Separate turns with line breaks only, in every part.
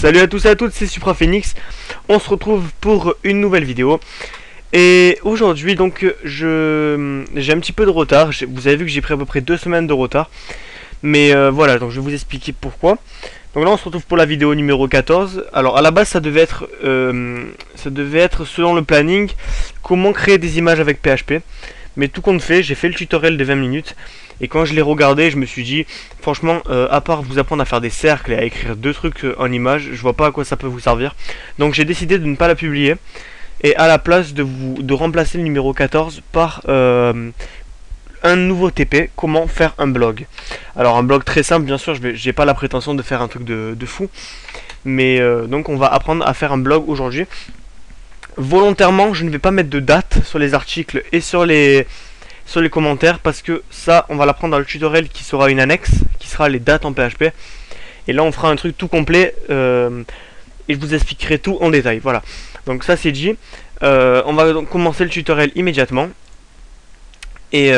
Salut à tous et à toutes, c'est SupraPhoenix. On se retrouve pour une nouvelle vidéo. Et aujourd'hui donc j'ai un petit peu de retard. Vous avez vu que j'ai pris à peu près 2 semaines de retard. Mais voilà, donc je vais vous expliquer pourquoi. Donc là on se retrouve pour la vidéo numéro 14. Alors à la base ça devait être selon le planning comment créer des images avec PHP. Mais tout compte fait, j'ai fait le tutoriel de 20 minutes. Et quand je l'ai regardé, je me suis dit, franchement, à part vous apprendre à faire des cercles et à écrire deux trucs en images, je vois pas à quoi ça peut vous servir. Donc j'ai décidé de ne pas la publier. Et à la place de remplacer le numéro 14 par un nouveau TP, comment faire un blog. Alors un blog très simple, bien sûr, j'ai pas la prétention de faire un truc de fou. Mais donc on va apprendre à faire un blog aujourd'hui. Volontairement, je ne vais pas mettre de date sur les articles et sur les commentaires parce que ça, on va l'apprendre dans le tutoriel qui sera une annexe, qui sera les dates en PHP. Et là, on fera un truc tout complet et je vous expliquerai tout en détail. Voilà. Donc ça, c'est dit. On va donc commencer le tutoriel immédiatement. Et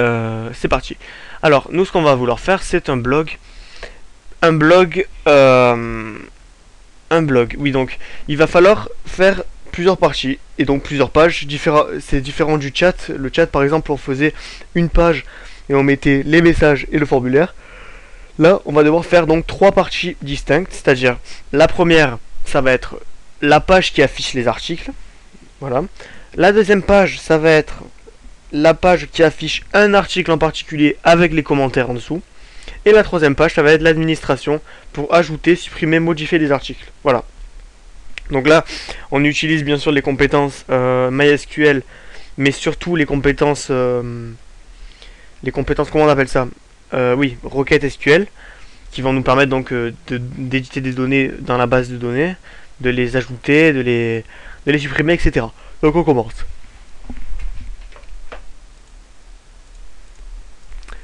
c'est parti. Alors, nous, ce qu'on va vouloir faire, c'est un blog. Un blog, oui, donc, il va falloir faire plusieurs parties et donc plusieurs pages. C'est différent du chat. Le chat, par exemple, on faisait une page et on mettait les messages et le formulaire. Là, on va devoir faire donc 3 parties distinctes, c'est-à-dire la première, ça va être la page qui affiche les articles. Voilà. La deuxième page, ça va être la page qui affiche un article en particulier avec les commentaires en dessous. Et la troisième page, ça va être l'administration pour ajouter, supprimer, modifier les articles. Voilà. Donc là, on utilise bien sûr les compétences MySQL, mais surtout les compétences, comment on appelle ça, oui, requêtes SQL, qui vont nous permettre donc d'éditer des données dans la base de données, de les ajouter, de les supprimer, etc. Donc on commence.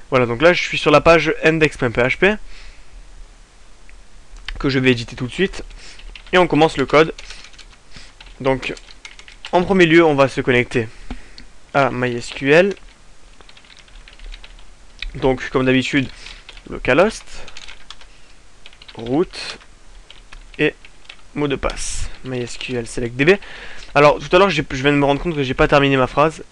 Voilà, donc là je suis sur la page index.php, que je vais éditer tout de suite. Et on commence le code. Donc, en premier lieu, on va se connecter à MySQL. Donc, comme d'habitude, localhost, root et mot de passe. MySQL select DB. Alors, tout à l'heure, je viens de me rendre compte que j'ai pas terminé ma phrase.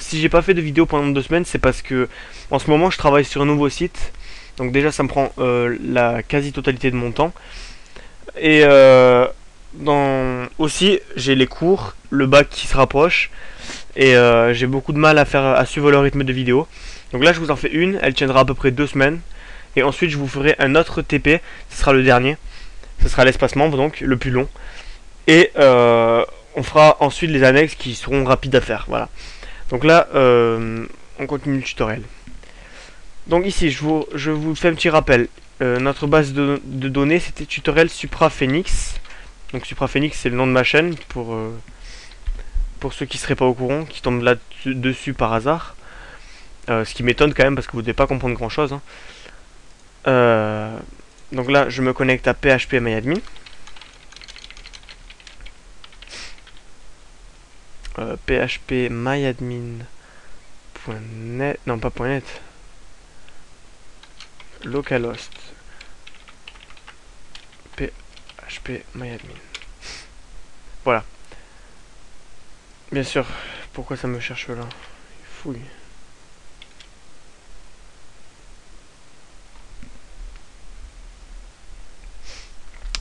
Si j'ai pas fait de vidéo pendant 2 semaines, c'est parce que en ce moment, je travaille sur un nouveau site. Donc déjà, ça me prend la quasi-totalité de mon temps. Et aussi j'ai les cours, le bac qui se rapproche et j'ai beaucoup de mal à suivre le rythme de vidéo. Donc là je vous en fais une, elle tiendra à peu près 2 semaines et ensuite je vous ferai un autre TP, ce sera le dernier, ce sera l'espace membre donc le plus long et on fera ensuite les annexes qui seront rapides à faire. Voilà. Donc là on continue le tutoriel. Donc ici je vous fais un petit rappel. Notre base de données c'était tutoriel SupraPhoenix. Donc SupraPhoenix c'est le nom de ma chaîne pour ceux qui seraient pas au courant, qui tombent là-dessus par hasard. Ce qui m'étonne quand même parce que vous devez pas comprendre grand chose. Hein. Donc là je me connecte à phpMyAdmin. phpMyAdmin.net, non pas .net. Localhost phpMyAdmin. Voilà. Bien sûr, pourquoi ça me cherche là? Il fouille.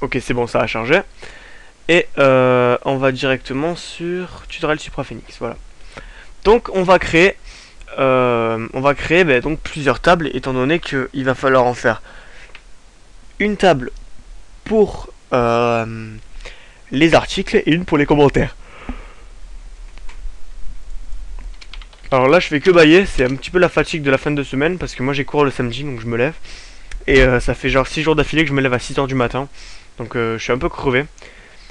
Ok, c'est bon, ça a chargé. Et on va directement sur tutoriel SupraPhoenix. Voilà. Donc on va créer donc plusieurs tables, étant donné qu'il va falloir en faire une table pour les articles et une pour les commentaires. Alors là je fais que bailler, c'est un petit peu la fatigue de la fin de semaine parce que moi j'ai cours le samedi donc je me lève et ça fait genre 6 jours d'affilée que je me lève à 6h du matin donc je suis un peu crevé.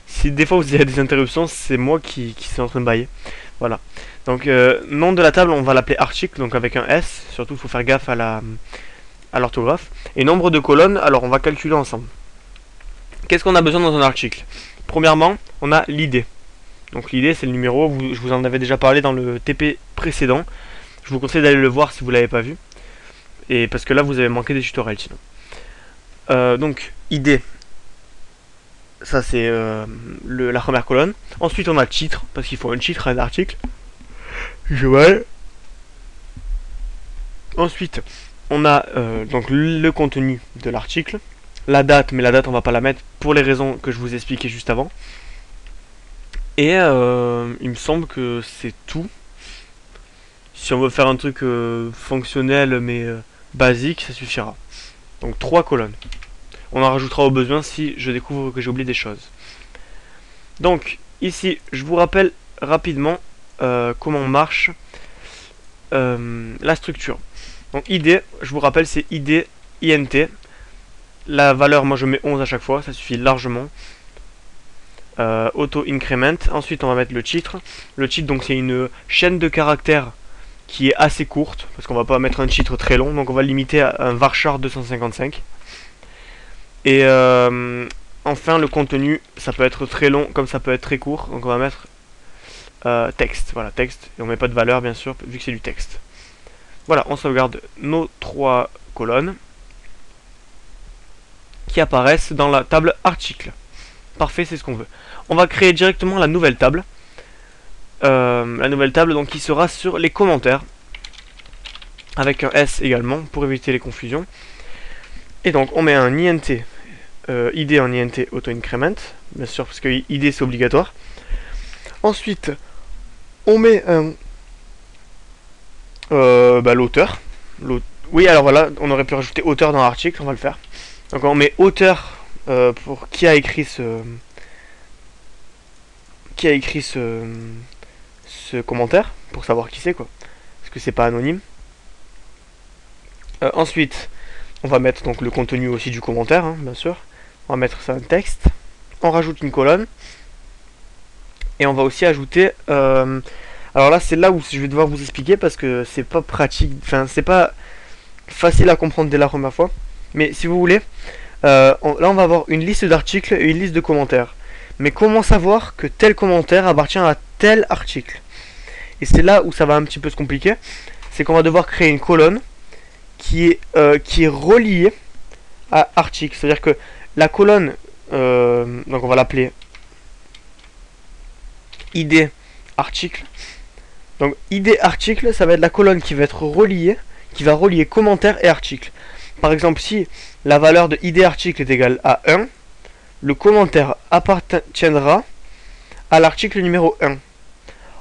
Si des fois vous avez des interruptions, c'est moi qui suis en train de bailler. Voilà. Donc nom de la table on va l'appeler article, donc avec un S, surtout il faut faire gaffe à l'orthographe. Et nombre de colonnes, alors on va calculer ensemble. Qu'est-ce qu'on a besoin dans un article? Premièrement, on a l'idée. Donc l'idée c'est le numéro, je vous en avais déjà parlé dans le TP précédent. Je vous conseille d'aller le voir si vous ne l'avez pas vu. Et parce que là vous avez manqué des tutoriels sinon. Donc idée. Ça c'est la première colonne. Ensuite on a le titre, parce qu'il faut un titre à un article. Joël. Ensuite on a donc le contenu de l'article. La date, mais la date on va pas la mettre pour les raisons que je vous expliquais juste avant. Et il me semble que c'est tout. Si on veut faire un truc fonctionnel mais basique, ça suffira. Donc 3 colonnes. On en rajoutera au besoin si je découvre que j'ai oublié des choses. Donc ici, je vous rappelle rapidement comment marche la structure. Donc ID, je vous rappelle, c'est ID INT. La valeur, moi je mets 11 à chaque fois, ça suffit largement. Auto increment. Ensuite, on va mettre le titre. Le titre, donc c'est une chaîne de caractères qui est assez courte, parce qu'on va pas mettre un titre très long, donc on va le limiter à un varchar 255. Et enfin, le contenu, ça peut être très long comme ça peut être très court, donc on va mettre texte. Voilà, texte, et on met pas de valeur bien sûr, vu que c'est du texte. Voilà, on sauvegarde nos 3 colonnes qui apparaissent dans la table article. Parfait, c'est ce qu'on veut. On va créer directement la nouvelle table. Donc qui sera sur les commentaires. Avec un S également pour éviter les confusions. Et donc on met un INT. ID en INT auto increment. Bien sûr parce que ID c'est obligatoire. Ensuite on met un l'auteur. Oui alors voilà, on aurait pu rajouter auteur dans l'article, on va le faire. Donc on met auteur pour qui a écrit ce commentaire, pour savoir qui c'est quoi, parce que c'est pas anonyme. Ensuite on va mettre donc le contenu aussi du commentaire, hein, bien sûr. On va mettre ça en texte, on rajoute une colonne et on va aussi ajouter alors là c'est là où je vais devoir vous expliquer parce que c'est pas pratique, enfin c'est pas facile à comprendre dès la première fois, mais si vous voulez là on va avoir une liste d'articles et une liste de commentaires. Mais comment savoir que tel commentaire appartient à tel article? Et c'est là où ça va un petit peu se compliquer. C'est qu'on va devoir créer une colonne qui est reliée à article. C'est-à-dire que la colonne, donc on va l'appeler ID article. Donc ID article, ça va être la colonne qui va être reliée, qui va relier commentaire et article. Par exemple, si la valeur de ID article est égale à 1, le commentaire appartiendra à l'article numéro 1.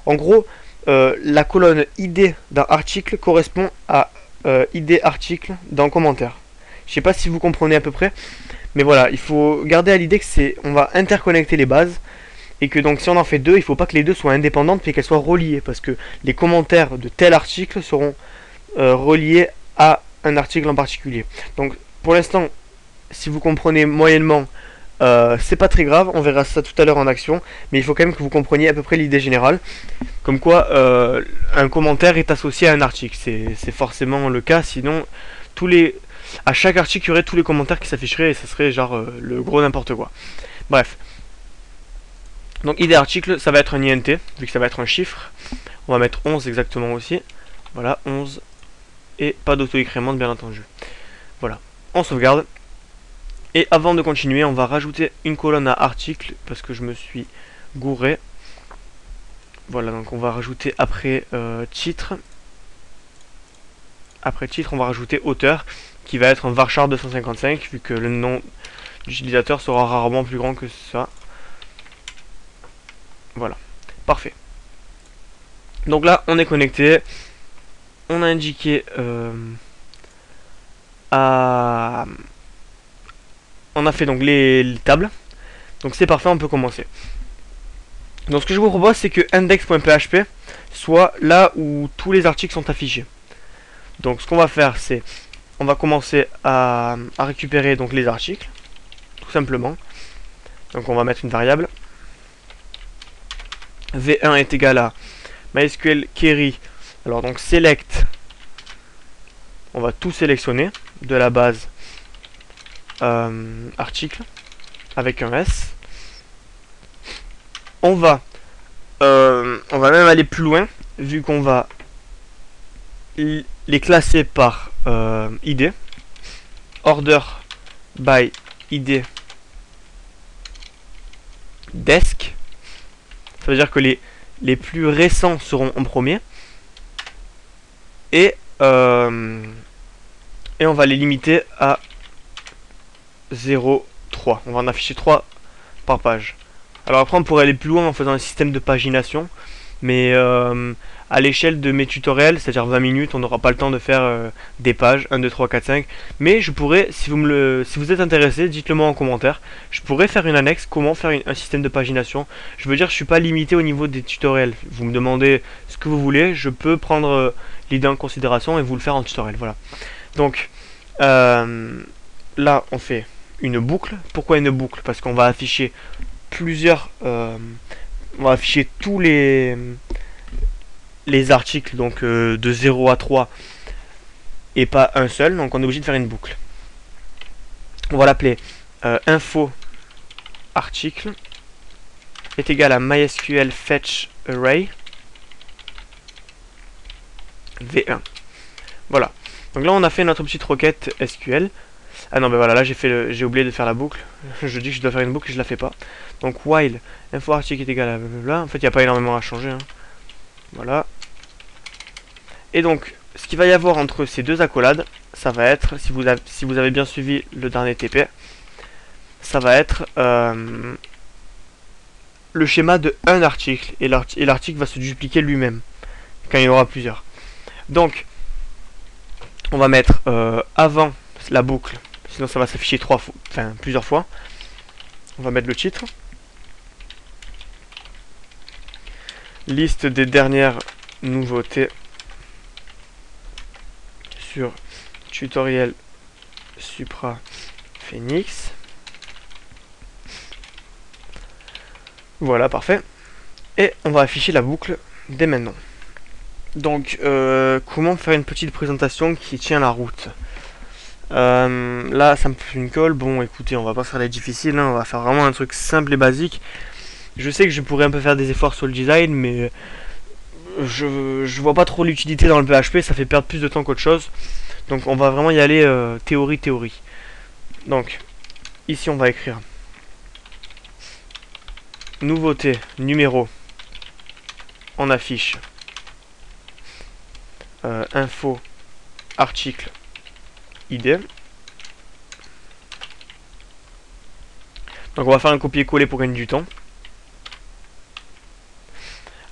En gros, la colonne ID d'un article correspond à ID article d'un commentaire. Je sais pas si vous comprenez à peu près, mais voilà, il faut garder à l'idée que on va interconnecter les bases et que donc si on en fait deux, il faut pas que les deux soient indépendantes mais qu'elles soient reliées parce que les commentaires de tel article seront reliés à un article en particulier. Donc pour l'instant, si vous comprenez moyennement, c'est pas très grave, on verra ça tout à l'heure en action, mais il faut quand même que vous compreniez à peu près l'idée générale. Comme quoi, un commentaire est associé à un article, c'est forcément le cas, sinon à chaque article il y aurait tous les commentaires qui s'afficheraient et ça serait genre le gros n'importe quoi. Bref. Donc ID article, ça va être un INT, vu que ça va être un chiffre. On va mettre 11 exactement aussi. Voilà, 11. Et pas d'auto-incrément bien entendu. Voilà, on sauvegarde. Et avant de continuer, on va rajouter une colonne à article parce que je me suis gouré. Voilà, donc on va rajouter après titre. Après titre, on va rajouter auteur qui va être un varchar 255 vu que le nom d'utilisateur sera rarement plus grand que ça. Voilà, parfait. Donc là, on est connecté. On a indiqué on a fait donc les tables. Donc c'est parfait, on peut commencer. Donc ce que je vous propose, c'est que index.php soit là où tous les articles sont affichés. Donc ce qu'on va faire, c'est on va commencer à récupérer donc les articles, tout simplement. Donc on va mettre une variable. V1 est égal à MySQL query. Alors donc select. On va tout sélectionner de la base article avec un S. On va même aller plus loin vu qu'on va les classer par ID. Order by ID desk. Ça veut dire que les plus récents seront en premier. Et on va les limiter à 0,3. On va en afficher 3 par page. Alors après on pourrait aller plus loin en faisant un système de pagination. Mais à l'échelle de mes tutoriels, c'est-à-dire 20 minutes, on n'aura pas le temps de faire des pages, 1, 2, 3, 4, 5. Mais je pourrais, si vous êtes intéressé, dites-le moi en commentaire. Je pourrais faire une annexe, comment faire un système de pagination. Je veux dire, je ne suis pas limité au niveau des tutoriels. Vous me demandez ce que vous voulez, je peux prendre l'idée en considération et vous le faire en tutoriel. Voilà. Donc, là, on fait une boucle. Pourquoi une boucle? Parce qu'on va afficher plusieurs... on va afficher tous les articles donc de 0 à 3 et pas un seul, donc on est obligé de faire une boucle. On va l'appeler info article est égal à MySQL fetch array v1. Voilà. Donc là on a fait notre petite requête SQL. Ah non, ben voilà, là j'ai oublié de faire la boucle. Je dis que je dois faire une boucle et je la fais pas. Donc while info article est égal à blablabla. En fait, il n'y a pas énormément à changer. Hein. Voilà. Et donc, ce qu'il va y avoir entre ces deux accolades, ça va être, si vous avez bien suivi le dernier TP, ça va être le schéma de un article. Et l'article va se dupliquer lui-même quand il y en aura plusieurs. Donc, on va mettre avant la boucle. Sinon ça va s'afficher plusieurs fois. On va mettre le titre. Liste des dernières nouveautés sur tutoriel Supra Phoenix. Voilà, parfait. Et on va afficher la boucle dès maintenant. Donc, comment faire une petite présentation qui tient la route? Là ça me fait une colle. Bon écoutez, on va pas faire les difficiles, hein, on va faire vraiment un truc simple et basique. Je sais que je pourrais un peu faire des efforts sur le design, mais je vois pas trop l'utilité dans le PHP, ça fait perdre plus de temps qu'autre chose. Donc on va vraiment y aller théorie. Donc ici on va écrire nouveauté numéro, on affiche info article ID. Donc on va faire un copier-coller pour gagner du temps.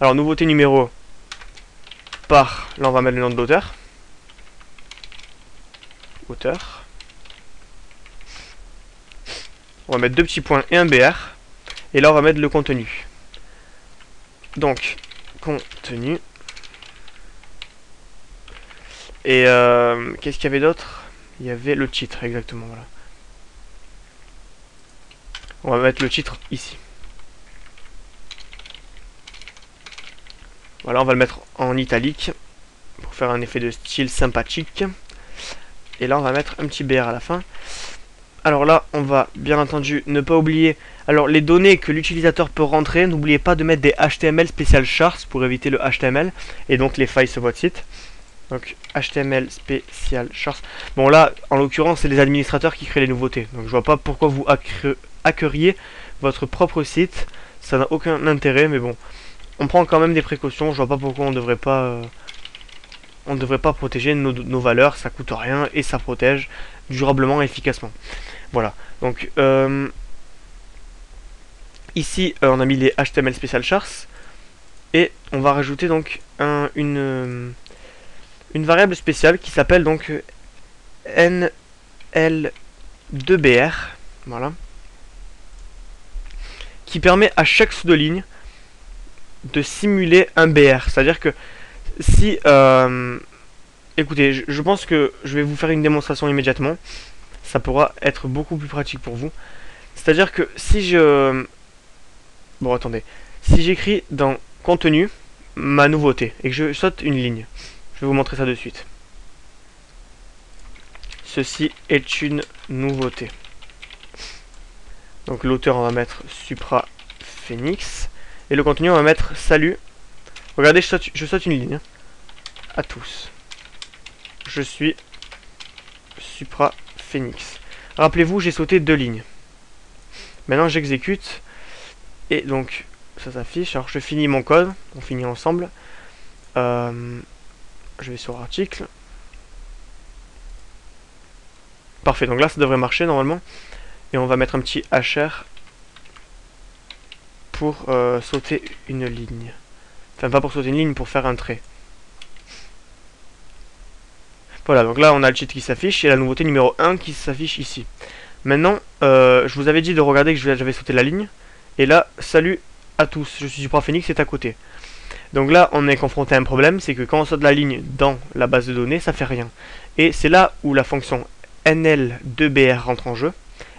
Alors nouveauté numéro par, là on va mettre le nom de l'auteur. Auteur. On va mettre deux petits points et un BR. Et là on va mettre le contenu. Donc contenu. Et qu'est-ce qu'il y avait d'autre? Il y avait le titre, exactement, voilà. On va mettre le titre ici. Voilà, on va le mettre en italique pour faire un effet de style sympathique. Et là, on va mettre un petit BR à la fin. Alors là, on va bien entendu ne pas oublier... Alors, les données que l'utilisateur peut rentrer, n'oubliez pas de mettre des HTML spécial chars pour éviter le HTML et donc les failles sur votre site. Donc HTML spécial chars. Bon là, en l'occurrence, c'est les administrateurs qui créent les nouveautés. Donc je vois pas pourquoi vous hackeriez votre propre site. Ça n'a aucun intérêt, mais bon. On prend quand même des précautions. Je vois pas pourquoi on devrait pas protéger nos valeurs. Ça coûte rien et ça protège durablement et efficacement. Voilà. Donc ici, on a mis les HTML spécial chars. Et on va rajouter donc une variable spéciale qui s'appelle donc NL2BR, voilà, qui permet à chaque pseudo-ligne de simuler un BR. C'est-à-dire que si... écoutez, je pense que je vais vous faire une démonstration immédiatement. Ça pourra être beaucoup plus pratique pour vous. C'est-à-dire que si je... Bon, attendez. Si j'écris dans contenu ma nouveauté et que je saute une ligne, je vais vous montrer ça de suite. Ceci est une nouveauté. Donc l'auteur, on va mettre Supra Phoenix. Et le contenu, on va mettre salut. Regardez, je saute une ligne. À tous. Je suis Supra Phoenix. Rappelez-vous, j'ai sauté deux lignes. Maintenant, j'exécute. Et donc ça s'affiche. Alors je finis mon code, on finit ensemble. Je vais sur article. Parfait, donc là ça devrait marcher normalement. Et on va mettre un petit HR pour sauter une ligne. Enfin pas pour sauter une ligne, pour faire un trait. Voilà, donc là on a le cheat qui s'affiche et la nouveauté numéro 1 qui s'affiche ici. Maintenant, je vous avais dit de regarder que j'avais sauté la ligne. Et là, salut à tous, je suis Supra Phoenix, c'est à côté. Donc là, on est confronté à un problème, c'est que quand on saute la ligne dans la base de données, ça fait rien. Et c'est là où la fonction NL2BR rentre en jeu.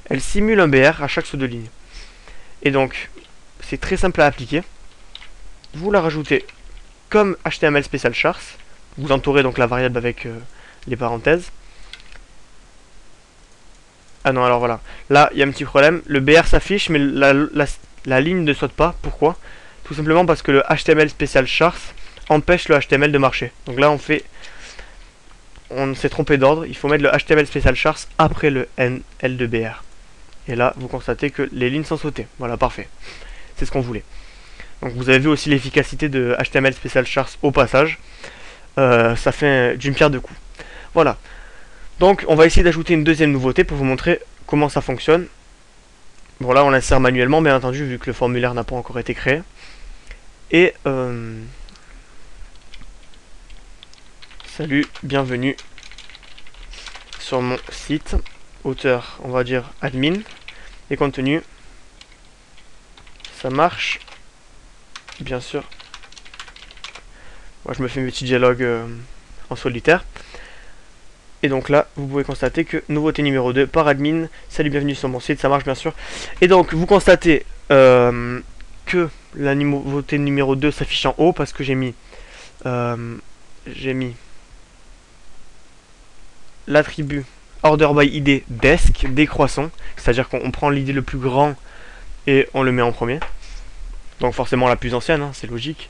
Elle simule un BR à chaque saut de ligne. Et donc, c'est très simple à appliquer. Vous la rajoutez comme HTML Special Chars. Vous entourez donc la variable avec les parenthèses. Ah non, alors voilà. Là, il y a un petit problème. Le BR s'affiche, mais la ligne ne saute pas. Pourquoi? Tout simplement parce que le HTML Special Chars empêche le HTML de marcher. Donc là, on s'est trompé d'ordre. Il faut mettre le HTML Special Chars après le NL2BR. Et là, vous constatez que les lignes sont sautées. Voilà, parfait. C'est ce qu'on voulait. Donc vous avez vu aussi l'efficacité de HTML Special Chars au passage. Ça fait d'une pierre deux coups. Voilà. Donc on va essayer d'ajouter une deuxième nouveauté pour vous montrer comment ça fonctionne. Bon là on l'insère manuellement bien entendu vu que le formulaire n'a pas encore été créé. Et salut, bienvenue sur mon site. Auteur, on va dire admin. Et contenu. Ça marche. Bien sûr. Moi je me fais mes petits dialogues en solitaire. Et donc là, vous pouvez constater que nouveauté numéro 2 par admin. Salut, bienvenue sur mon site, ça marche bien sûr. Et donc, vous constatez que la nouveauté numéro 2 s'affiche en haut parce que j'ai mis l'attribut order by id desk décroissant. C'est-à-dire qu'on prend l'id le plus grand et on le met en premier. Donc forcément la plus ancienne, hein, c'est logique.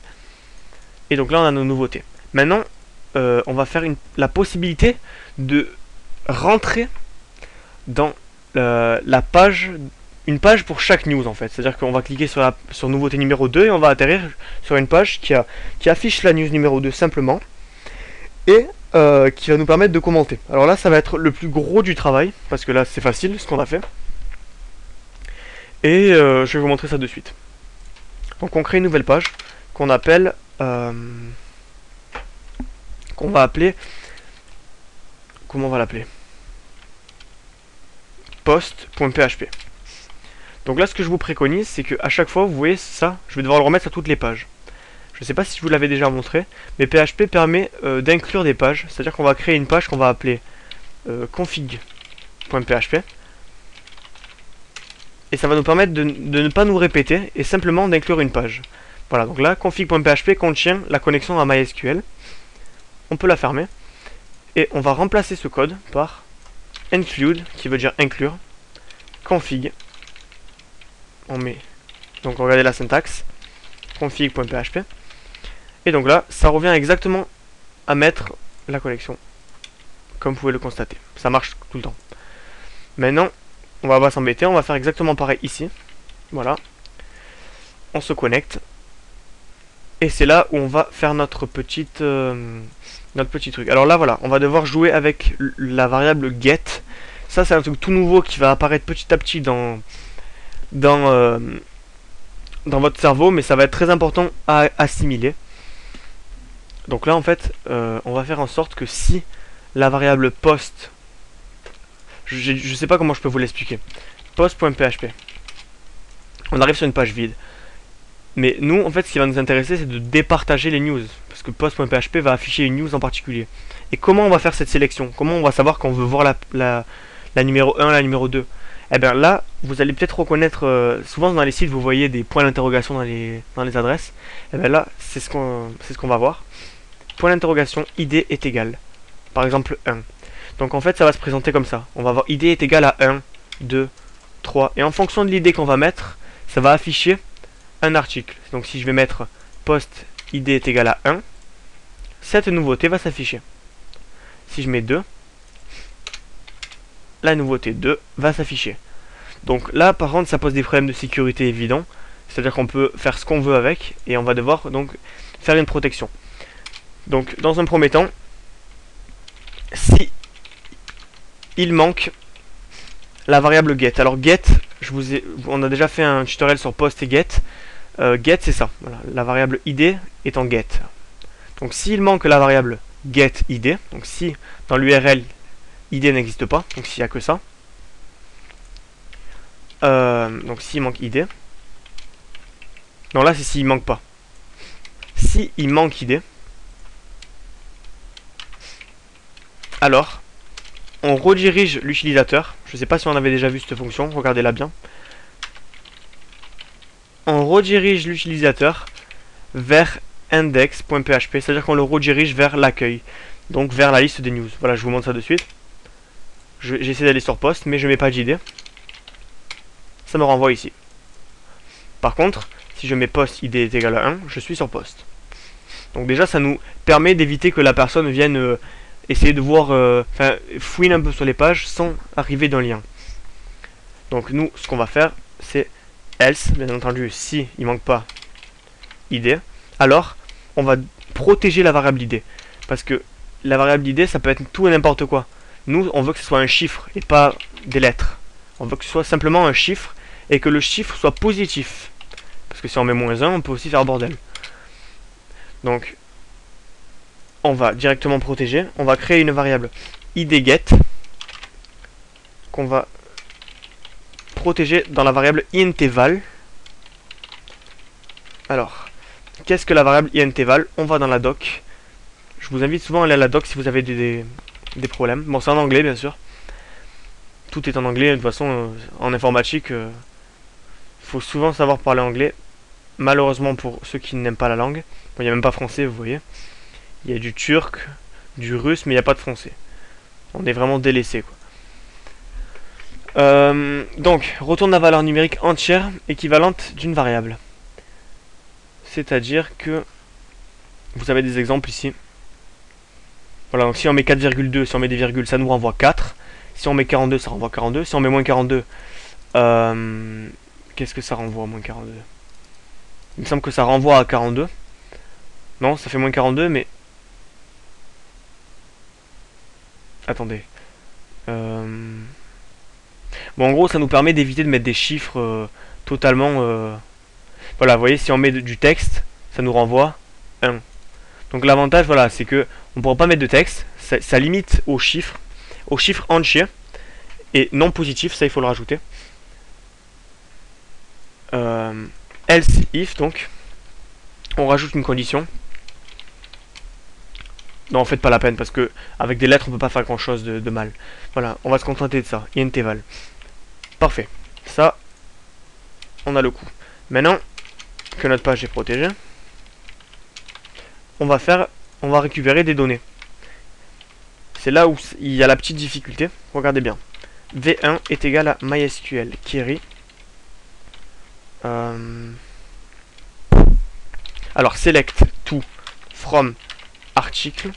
Et donc là, on a nos nouveautés. Maintenant, on va faire la possibilité de rentrer dans la page, une page pour chaque news en fait. C'est-à-dire qu'on va cliquer sur nouveauté numéro 2 et on va atterrir sur une page qui affiche la news numéro 2 simplement et qui va nous permettre de commenter. Alors là, ça va être le plus gros du travail parce que là, c'est facile ce qu'on a fait. Et je vais vous montrer ça de suite. Donc on crée une nouvelle page qu'on appelle qu'on va appeler, comment on va l'appeler, post.php. Donc là ce que je vous préconise c'est que à chaque fois vous voyez ça, je vais devoir le remettre à toutes les pages. Je ne sais pas si je vous l'avais déjà montré, mais PHP permet d'inclure des pages, c'est-à-dire qu'on va créer une page qu'on va appeler config.php et ça va nous permettre de ne pas nous répéter et simplement d'inclure une page. Voilà, donc là config.php contient la connexion à MySQL. On peut la fermer et on va remplacer ce code par include qui veut dire inclure config. On met donc regardez la syntaxe config.php et donc là ça revient exactement à mettre la connexion comme vous pouvez le constater. Ça marche tout le temps. Maintenant on va pas s'embêter, on va faire exactement pareil ici. Voilà. On se connecte et c'est là où on va faire notre petit truc. Alors là voilà, on va devoir jouer avec la variable get. Ça c'est un truc tout nouveau qui va apparaître petit à petit dans votre cerveau, mais ça va être très important à assimiler. Donc là en fait, on va faire en sorte que si la variable post, je sais pas comment je peux vous l'expliquer, post.php, on arrive sur une page vide. Mais nous, en fait, ce qui va nous intéresser, c'est de départager les news. Parce que post.php va afficher une news en particulier. Et comment on va faire cette sélection? Comment on va savoir qu'on veut voir la numéro 1, la numéro 2? Eh bien là, vous allez peut-être reconnaître, souvent dans les sites, vous voyez des points d'interrogation dans les adresses. Eh bien là, c'est ce qu'on va voir. Point d'interrogation, id est égal. Par exemple, 1. Donc en fait, ça va se présenter comme ça. On va voir id est égal à 1, 2, 3. Et en fonction de l'id qu'on va mettre, ça va afficher un article. Donc si je vais mettre post id est égal à 1, cette nouveauté va s'afficher. Si je mets 2, la nouveauté 2 va s'afficher. Donc là par contre ça pose des problèmes de sécurité évidents. C'est-à-dire qu'on peut faire ce qu'on veut avec, et on va devoir donc faire une protection. Donc dans un premier temps, si il manque la variable get. Alors get, on a déjà fait un tutoriel sur post et get. Get c'est ça, voilà, la variable id est en get. Donc s'il manque la variable get id, donc si dans l'URL id n'existe pas, donc s'il n'y a que ça, donc s'il manque id, non là c'est s'il manque pas. Si il manque id, alors on redirige l'utilisateur. Je ne sais pas si on avait déjà vu cette fonction, regardez-la bien. On redirige l'utilisateur vers index.php, c'est-à-dire qu'on le redirige vers l'accueil, donc vers la liste des news. Voilà, je vous montre ça de suite. J'essaie d'aller sur post, mais je mets pas d'id. Ça me renvoie ici. Par contre, si je mets post id est égal à 1, je suis sur post. Donc déjà, ça nous permet d'éviter que la personne vienne essayer de voir, fouiner un peu sur les pages sans arriver d'un lien. Donc nous, ce qu'on va faire, c'est else, bien entendu, si il manque pas id, alors on va protéger la variable id. Parce que la variable id, ça peut être tout et n'importe quoi. Nous, on veut que ce soit un chiffre et pas des lettres. On veut que ce soit simplement un chiffre et que le chiffre soit positif. Parce que si on met -1, on peut aussi faire bordel. Donc, on va directement protéger. On va créer une variable idget qu'on va protéger dans la variable intval. Alors, qu'est-ce que la variable intval? On va dans la doc. Je vous invite souvent à aller à la doc si vous avez des problèmes. Bon, c'est en anglais, bien sûr. Tout est en anglais. De toute façon, en informatique, il faut souvent savoir parler anglais. Malheureusement, pour ceux qui n'aiment pas la langue. Bon, il n'y a même pas français, vous voyez. Il y a du turc, du russe, mais il n'y a pas de français. On est vraiment délaissé, quoi. Donc, retourne la valeur numérique entière équivalente d'une variable. C'est-à-dire que vous avez des exemples ici. Voilà, donc si on met 4,2, si on met des virgules, ça nous renvoie 4. Si on met 42, ça renvoie 42. Si on met moins 42, qu'est-ce que ça renvoie, moins 42? Il me semble que ça renvoie à 42. Non, ça fait moins 42, mais... Attendez. Bon, en gros, ça nous permet d'éviter de mettre des chiffres totalement... Voilà, vous voyez, si on met du texte, ça nous renvoie 1. Donc l'avantage, voilà, c'est que on ne pourra pas mettre de texte. Ça limite aux chiffres entiers. Et non positif, ça il faut le rajouter. Else if, donc, on rajoute une condition. Non, faites pas la peine, parce que avec des lettres, on peut pas faire grand chose de mal. Voilà, on va se contenter de ça, intval. Parfait. Ça, on a le coup. Maintenant que notre page est protégée, on va récupérer des données. C'est là où il y a la petite difficulté. Regardez bien. V1 est égal à MySQL query. Alors, select to from article.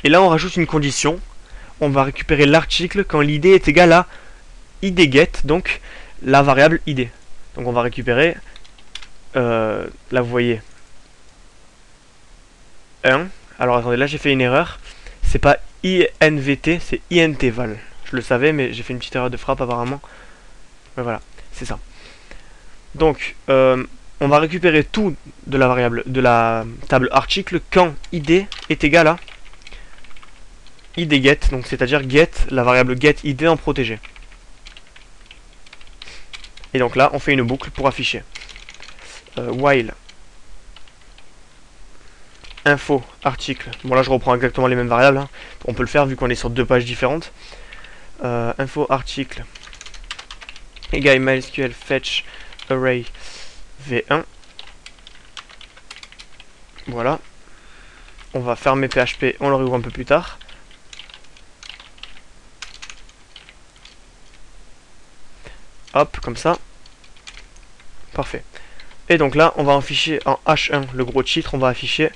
Et là, on rajoute une condition. On va récupérer l'article quand l'id est égal à idget, donc la variable id. Donc, on va récupérer, là, vous voyez, 1. Alors, attendez, là, j'ai fait une erreur. C'est pas invt, c'est intval. Je le savais, mais j'ai fait une petite erreur de frappe, apparemment. Mais voilà, c'est ça. Donc, on va récupérer tout de la variable, de la table article quand id est égal à idget, donc c'est-à-dire get, la variable get id en protégé. Et donc là, on fait une boucle pour afficher. While info article. Bon là, je reprends exactement les mêmes variables. Hein. On peut le faire vu qu'on est sur deux pages différentes. Info article égale MySQL fetch array v1. Voilà. On va fermer PHP, on le réouvre un peu plus tard. Hop, comme ça. Parfait. Et donc là, on va afficher en H1 le gros titre, on va afficher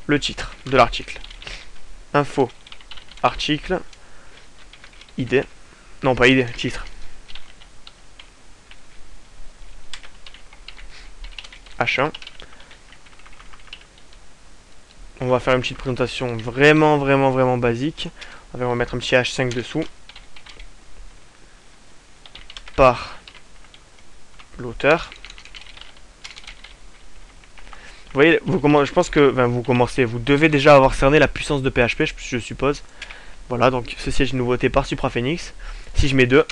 le titre de l'article. Info article id. Non, pas id, titre. H1. On va faire une petite présentation vraiment basique. On va mettre un petit H5 dessous. Par l'auteur. Vous voyez, je pense que vous devez déjà avoir cerné la puissance de PHP, je suppose. Voilà, donc ceci est une nouveauté par SupraPhoenix. Si je mets 2,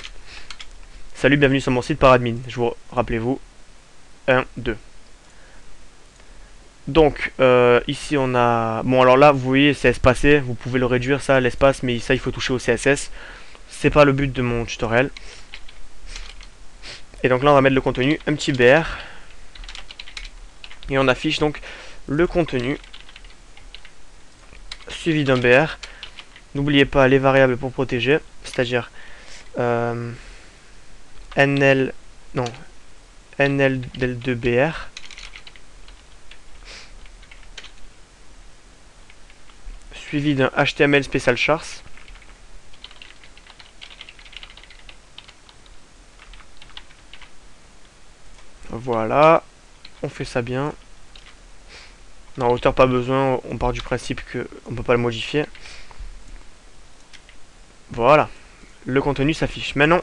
salut, bienvenue sur mon site par admin. Rappelez-vous, 1, 2. Donc, ici on a... Bon, alors là, vous voyez, c'est espacé. Vous pouvez le réduire, ça, l'espace, mais ça, il faut toucher au CSS. C'est pas le but de mon tutoriel. Et donc là, on va mettre le contenu, un petit BR. Et on affiche donc le contenu suivi d'un BR. N'oubliez pas les variables pour protéger, c'est-à-dire NL del 2BR. Suivi d'un HTML special chars. Voilà, on fait ça bien. Non, hauteur pas besoin, on part du principe qu'on ne peut pas le modifier. Voilà, le contenu s'affiche. Maintenant,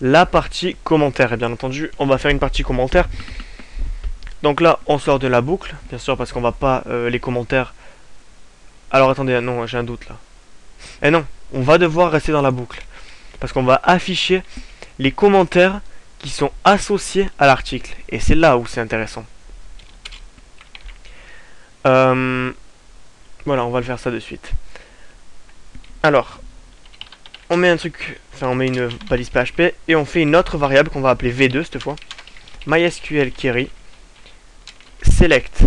la partie commentaire. Et bien entendu, on va faire une partie commentaire. Donc là, on sort de la boucle, bien sûr, parce qu'on va pas les commentaires. Alors attendez, non, j'ai un doute là. Eh non, on va devoir rester dans la boucle. Parce qu'on va afficher les commentaires qui sont associés à l'article. Et c'est là où c'est intéressant. Voilà, on va le faire ça de suite. Alors, on met on met une balise PHP et on fait une autre variable qu'on va appeler V2 cette fois. MySQL query select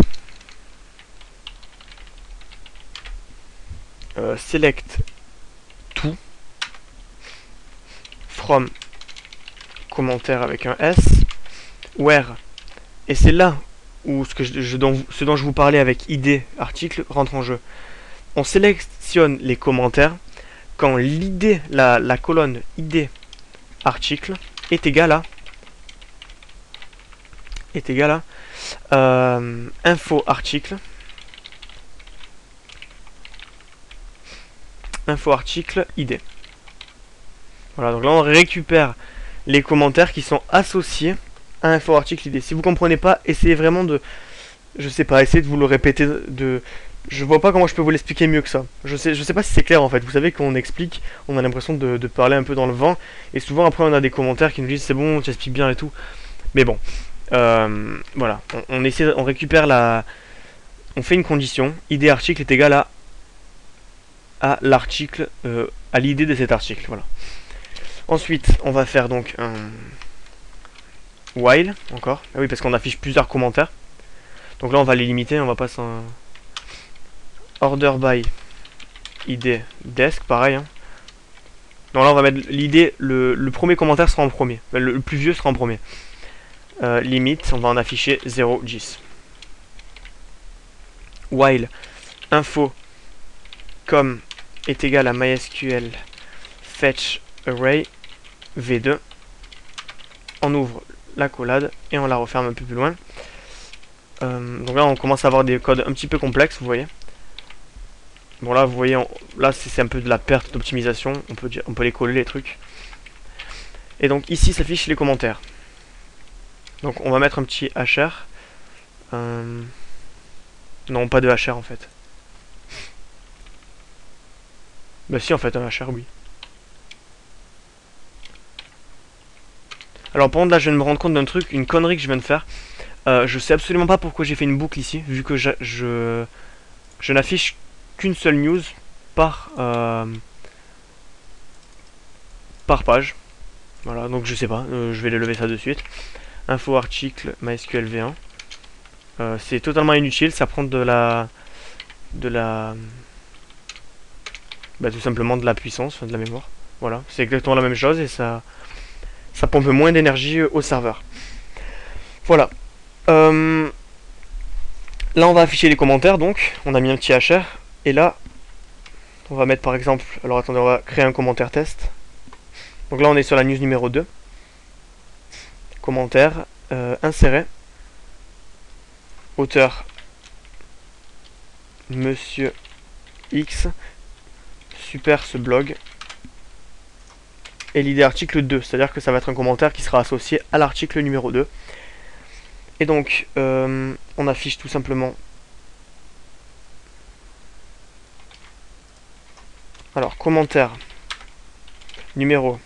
select to from commentaire avec un S where, et c'est là où ce dont je vous parlais avec ID article rentre en jeu. On sélectionne les commentaires quand l'id, la colonne ID article est égale à info article ID. Voilà, donc là on récupère les commentaires qui sont associés à info article ID. Si vous comprenez pas, essayez vraiment de, je sais pas, essayez de vous le répéter. Je vois pas comment je peux vous l'expliquer mieux que ça. Je sais pas si c'est clair en fait. Vous savez qu'on explique, on a l'impression de parler un peu dans le vent, et souvent après on a des commentaires qui nous disent c'est bon, tu expliques bien et tout. Mais bon, voilà, on récupère on fait une condition, ID article est égal à l'article, à l'idée de cet article, voilà. Ensuite, on va faire donc un while, encore. Ah oui, parce qu'on affiche plusieurs commentaires. Donc là, on va les limiter, on va passer un order by id desk, pareil. Hein. Non, là, on va mettre l'id, le premier commentaire sera en premier. Le plus vieux sera en premier. Limite, on va en afficher 0, 10. While info com est égal à MySQL fetch array v2. On ouvre la collade et on la referme un peu plus loin. Donc là on commence à avoir des codes un petit peu complexes, vous voyez. Bon là vous voyez, là c'est un peu de la perte d'optimisation, on peut les coller les trucs. Et donc ici s'affichent les commentaires. Donc on va mettre un petit HR. Non, pas de HR en fait. Bah si en fait, un HR, oui. Alors par contre là je viens de me rendre compte d'un truc, une connerie que je viens de faire. Je sais absolument pas pourquoi j'ai fait une boucle ici, vu que je n'affiche qu'une seule news par page. Voilà, donc je sais pas, je vais lever ça de suite. Info article MySQL v1. C'est totalement inutile, ça prend bah, tout simplement de la puissance, de la mémoire. Voilà, c'est exactement la même chose et ça pompe moins d'énergie au serveur. Voilà. Là on va afficher les commentaires, donc on a mis un petit HR et là on va mettre par exemple, alors attendez, on va créer un commentaire test. Donc là on est sur la news numéro 2. Commentaire inséré. auteur Monsieur X, super ce blog, et l'idée article 2, c'est-à-dire que ça va être un commentaire qui sera associé à l'article numéro 2. Et donc, on affiche tout simplement. Alors, commentaire numéro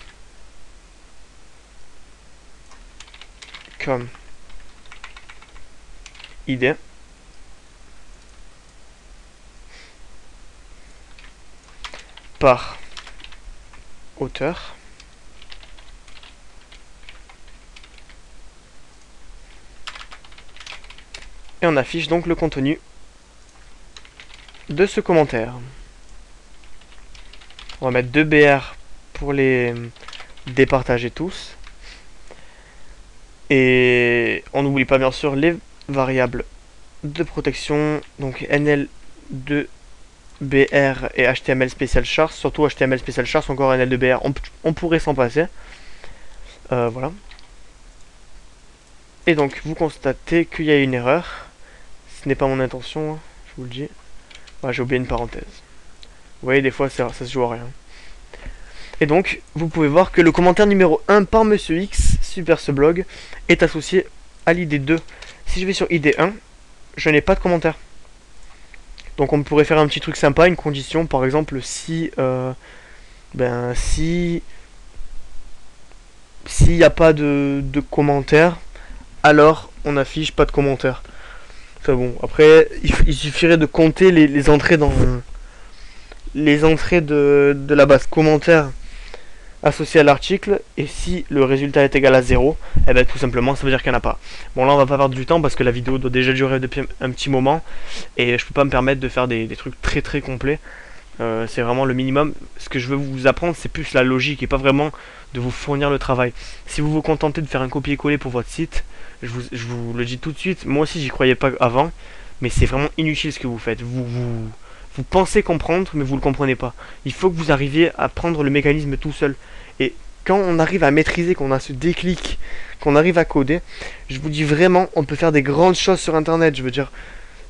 comme idée. Par auteur. Et on affiche donc le contenu de ce commentaire. On va mettre 2 BR pour les départager tous. Et on n'oublie pas bien sûr les variables de protection, donc NL2BR et HTML Special Chars, surtout HTML Special Chars, encore NL2BR, on pourrait s'en passer. Voilà. Et donc vous constatez qu'il y a une erreur. Ce n'est pas mon intention, je vous le dis. Ouais, j'ai oublié une parenthèse. Vous voyez, des fois ça se joue à rien. Et donc, vous pouvez voir que le commentaire numéro 1 par Monsieur X, super ce blog, est associé à l'idée 2. Si je vais sur idée 1, je n'ai pas de commentaire. Donc on pourrait faire un petit truc sympa, une condition, par exemple, si s'il n'y a pas de commentaire, alors on affiche pas de commentaire. Enfin bon, après, il suffirait de compter les entrées dans les entrées de la base commentaire associée à l'article, et si le résultat est égal à 0, et bien tout simplement ça veut dire qu'il n'y en a pas. Bon, là on va pas perdre du temps parce que la vidéo doit déjà durer depuis un petit moment et je peux pas me permettre de faire des trucs très complets. C'est vraiment le minimum. Ce que je veux vous apprendre, c'est plus la logique et pas vraiment de vous fournir le travail. Si vous vous contentez de faire un copier-coller pour votre site, je vous le dis tout de suite, moi aussi j'y croyais pas avant, mais c'est vraiment inutile ce que vous faites. Vous pensez comprendre, mais vous le comprenez pas. Il faut que vous arriviez à prendre le mécanisme tout seul. Et quand on arrive à maîtriser, qu'on a ce déclic, qu'on arrive à coder, je vous dis vraiment, on peut faire des grandes choses sur Internet. Je veux dire,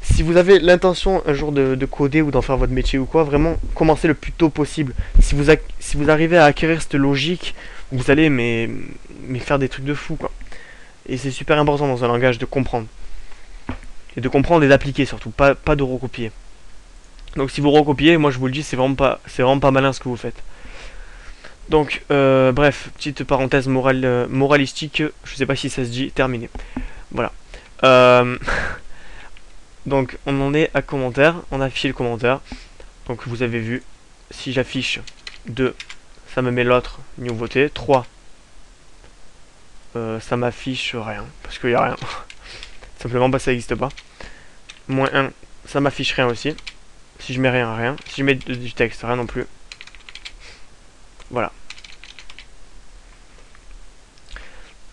si vous avez l'intention un jour de coder ou d'en faire votre métier ou quoi, vraiment, commencez le plus tôt possible. Si vous arrivez à acquérir cette logique, vous allez mais faire des trucs de fou, quoi. Et c'est super important dans un langage de comprendre. Et de comprendre et d'appliquer surtout, pas de recopier. Donc si vous recopiez, moi je vous le dis, c'est vraiment pas malin ce que vous faites. Donc bref, petite parenthèse moralistique, je sais pas si ça se dit, terminé. Voilà. Donc on en est à commentaire, on a affiché le commentaire. Donc vous avez vu, si j'affiche 2, ça me met l'autre nouveauté. 3, ça m'affiche rien, parce qu'il n'y a rien. Simplement parce que ça n'existe pas. Moins 1, ça m'affiche rien aussi. Si je mets rien, rien. Si je mets du texte, rien non plus. Voilà.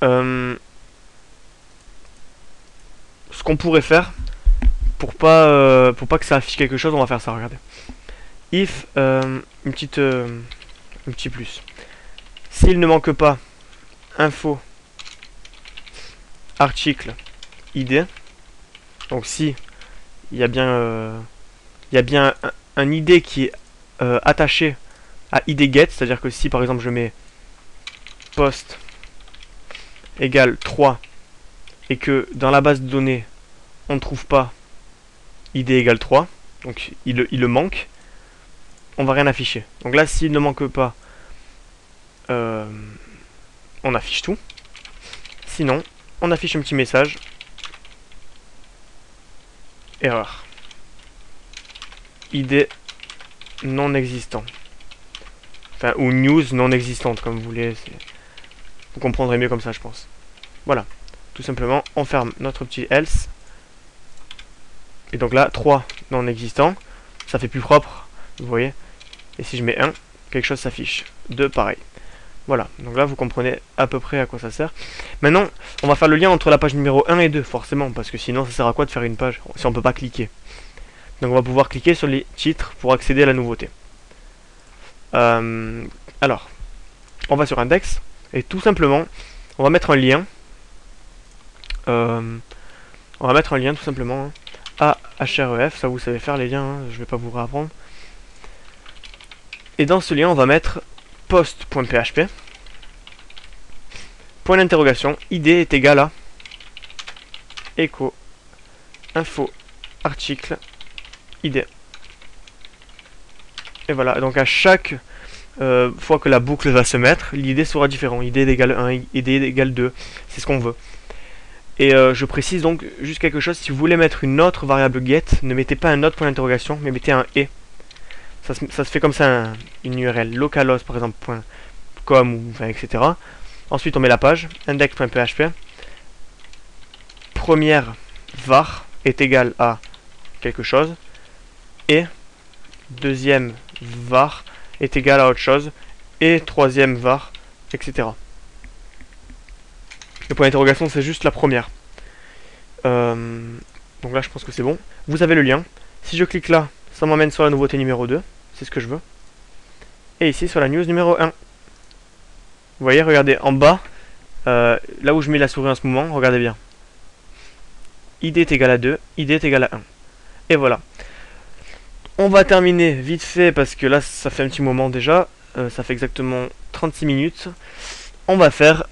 Ce qu'on pourrait faire, pour pas que ça affiche quelque chose, on va faire ça, regardez. If, un petit plus. S'il ne manque pas info, article, idée. Donc si il y a bien un ID qui est attaché à ID get, c'est-à-dire que si par exemple je mets post égale 3 et que dans la base de données on ne trouve pas ID égale 3, donc il le manque, on va rien afficher. Donc là s'il ne manque pas, on affiche tout. Sinon on affiche un petit message, erreur, ID non existant, enfin ou news non existante comme vous voulez, vous comprendrez mieux comme ça je pense. Voilà, tout simplement on ferme notre petit else, et donc là 3 non existant, ça fait plus propre, vous voyez, et si je mets 1, quelque chose s'affiche, 2 pareil. Voilà, donc là vous comprenez à peu près à quoi ça sert. Maintenant, on va faire le lien entre la page numéro 1 et 2, forcément, parce que sinon ça sert à quoi de faire une page si on peut pas cliquer. Donc on va pouvoir cliquer sur les titres pour accéder à la nouveauté. Alors, on va sur index, et tout simplement, on va mettre un lien On va mettre un lien tout simplement, hein, à href, ça vous savez faire les liens, hein, je vais pas vous réapprendre. Et dans ce lien, on va mettre post.php, point d'interrogation, id est égal à echo info article id. Et voilà, donc à chaque fois que la boucle va se mettre, l'id sera différent. id égale 1, id égale 2, c'est ce qu'on veut. Et je précise donc juste quelque chose, si vous voulez mettre une autre variable get, ne mettez pas un autre point d'interrogation, mais mettez un et. Ça se fait comme ça, une URL, localhost par exemple, .com, ou, enfin, etc. Ensuite on met la page, index.php, première var est égal à quelque chose, et deuxième var est égal à autre chose, et troisième var, etc. Le point d'interrogation c'est juste la première. Donc là je pense que c'est bon. Vous avez le lien. Si je clique là, ça m'emmène sur la nouveauté numéro 2, c'est ce que je veux. Et ici sur la news numéro 1. Vous voyez, regardez, en bas, là où je mets la souris en ce moment, regardez bien. id est égal à 2, id est égal à 1. Et voilà. On va terminer vite fait parce que là ça fait un petit moment déjà, ça fait exactement 36 minutes. On va faire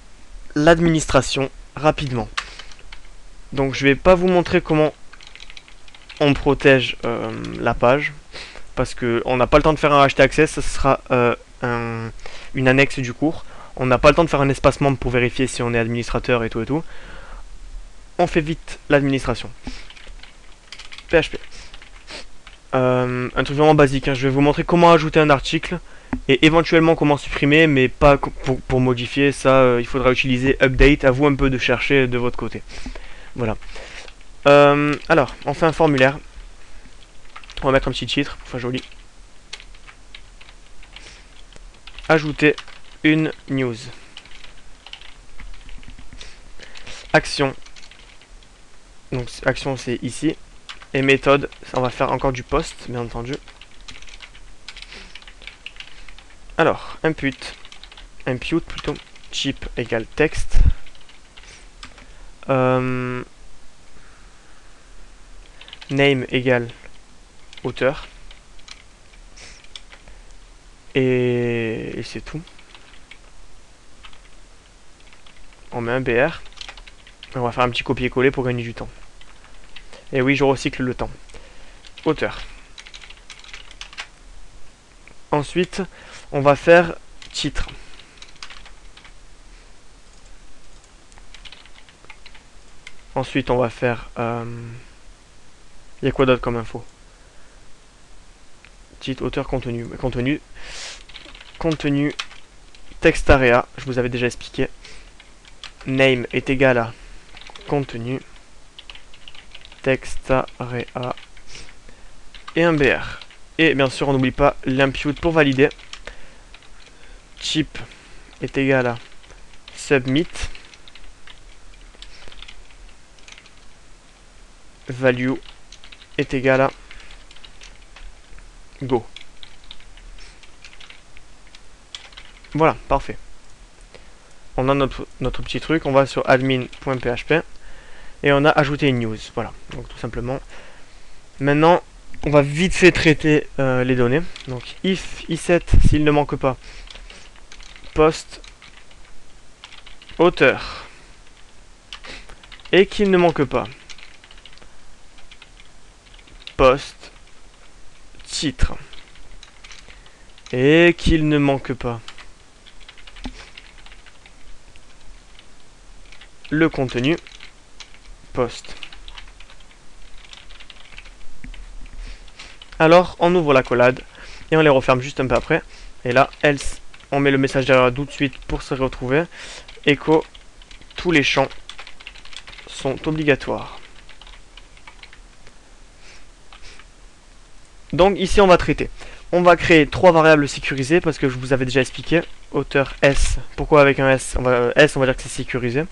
l'administration rapidement. Donc je vais pas vous montrer comment on protège la page parce que on n'a pas le temps de faire un htaccess, ça sera une annexe du cours. On n'a pas le temps de faire un espace membre pour vérifier si on est administrateur et tout et tout. On fait vite l'administration. PHP. Un truc vraiment basique, hein. Je vais vous montrer comment ajouter un article et éventuellement comment supprimer, mais pas pour modifier ça, il faudra utiliser update, à vous un peu de chercher de votre côté. Voilà. Alors, on fait un formulaire. On va mettre un petit titre pour faire joli. Ajouter une news. Action. Donc action c'est ici. Et méthode, on va faire encore du post, bien entendu. Alors, impute plutôt, type égale texte. Name égale auteur. Et c'est tout. On met un BR. On va faire un petit copier-coller pour gagner du temps. Et oui, je recycle le temps. Auteur. Ensuite, on va faire titre. Ensuite, on va faire... il y a quoi d'autre comme info? Titre, auteur, contenu. Contenu, texte area, je vous avais déjà expliqué. Name est égal à contenu, texte area et un BR. Et bien sûr, on n'oublie pas l'impute pour valider. Type est égal à submit. Value est égal à go. Voilà, parfait. On a notre petit truc, on va sur admin.php et on a ajouté une news. Voilà, donc tout simplement. Maintenant, on va vite fait traiter les données. Donc if i7, s'il ne manque pas, post auteur et qu'il ne manque pas, post titre et qu'il ne manque pas, le contenu, post. Alors on ouvre la collade et on les referme juste un peu après. Et là, else, on met le message d'erreur tout de suite pour se retrouver. Echo, tous les champs sont obligatoires. Donc ici on va traiter. On va créer 3 variables sécurisées parce que je vous avais déjà expliqué. Auteur S. Pourquoi avec un S? On va dire que c'est sécurisé.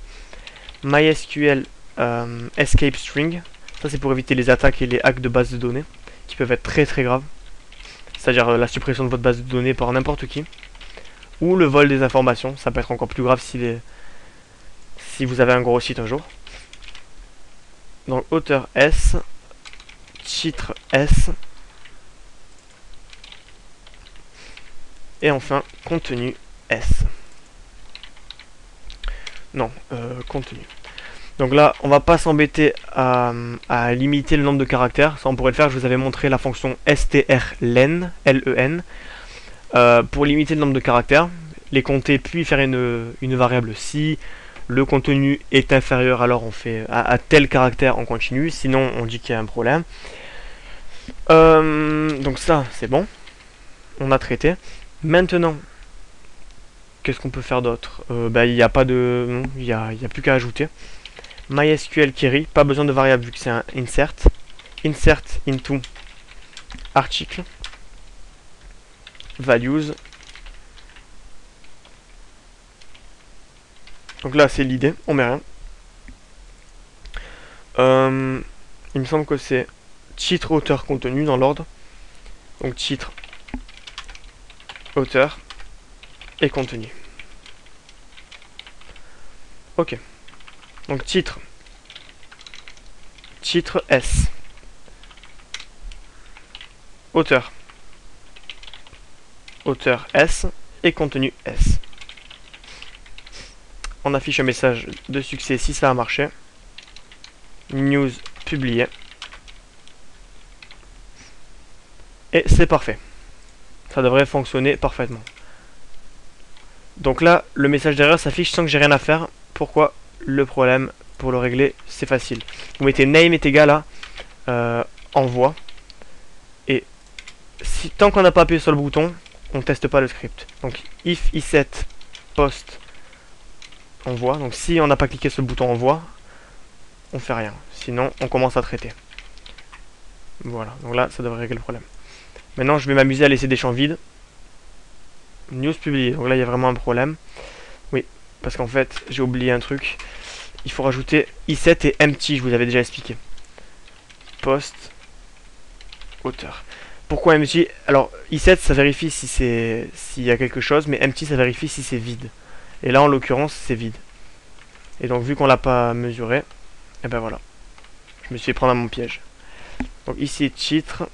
MySQL escape string. Ça c'est pour éviter les attaques et les hacks de base de données qui peuvent être très très graves. C'est-à-dire la suppression de votre base de données par n'importe qui. Ou le vol des informations. Ça peut être encore plus grave si vous avez un gros site un jour. Donc auteur S, titre S, et enfin contenu S. Non, contenu. Donc là, on va pas s'embêter à limiter le nombre de caractères. Ça, on pourrait le faire. Je vous avais montré la fonction strlen, L-E-N, pour limiter le nombre de caractères, les compter puis faire une variable. Si le contenu est inférieur, alors on fait à tel caractère, on continue. Sinon, on dit qu'il y a un problème. Donc ça, c'est bon. On a traité. Maintenant, qu'est-ce qu'on peut faire d'autre? Il n'y a pas de, il y a plus qu'à ajouter. MySQL query, pas besoin de variable vu que c'est un insert. Insert into article values. Donc là c'est l'idée, on met rien. Il me semble que c'est titre, auteur, contenu dans l'ordre. Donc titre, auteur et contenu. Ok. Donc titre S, auteur S et contenu S. On affiche un message de succès si ça a marché. News publié. Et c'est parfait. Ça devrait fonctionner parfaitement. Donc là, le message d'erreur s'affiche sans que j'ai rien à faire. Pourquoi? Le problème, pour le régler, c'est facile. Vous mettez name est égal à envoi. Et si, tant qu'on n'a pas appuyé sur le bouton, on ne teste pas le script. Donc if iset post envoi. Donc si on n'a pas cliqué sur le bouton envoi, on fait rien. Sinon, on commence à traiter. Voilà. Donc là, ça devrait régler le problème. Maintenant, je vais m'amuser à laisser des champs vides. News publié. Donc là, il y a vraiment un problème. Oui, parce qu'en fait, j'ai oublié un truc. Il faut rajouter i7 et empty, je vous avais déjà expliqué. Post auteur. Pourquoi empty? Alors, i7, ça vérifie si c'est s'il y a quelque chose, mais empty, ça vérifie si c'est vide. Et là, en l'occurrence, c'est vide. Et donc, vu qu'on l'a pas mesuré, et ben voilà. Je me suis fait prendre à mon piège. Donc ici, titre.